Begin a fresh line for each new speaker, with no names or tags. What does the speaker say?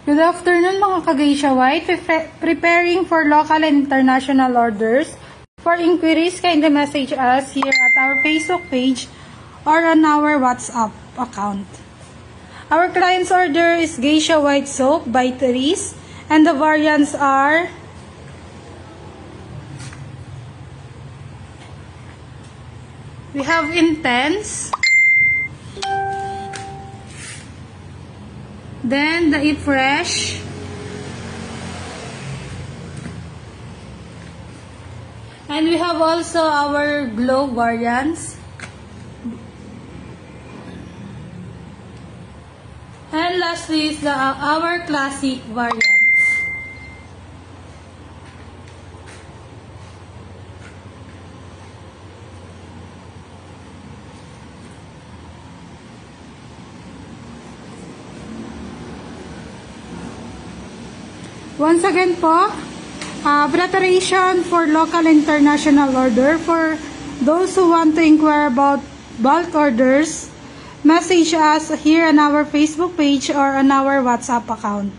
Good afternoon mga ka-Geisha White. Preparing for local and international orders. For inquiries, kindly message us here at our Facebook page or on our WhatsApp account. Our client's order is Geisha White Soap by Therese, and the variants are we have Intense, then the Eat Fresh, and we have also our Glow variants, and lastly is our Classic variants. Once again po, preparation for local international order. For those who want to inquire about bulk orders, message us here on our Facebook page or on our WhatsApp account.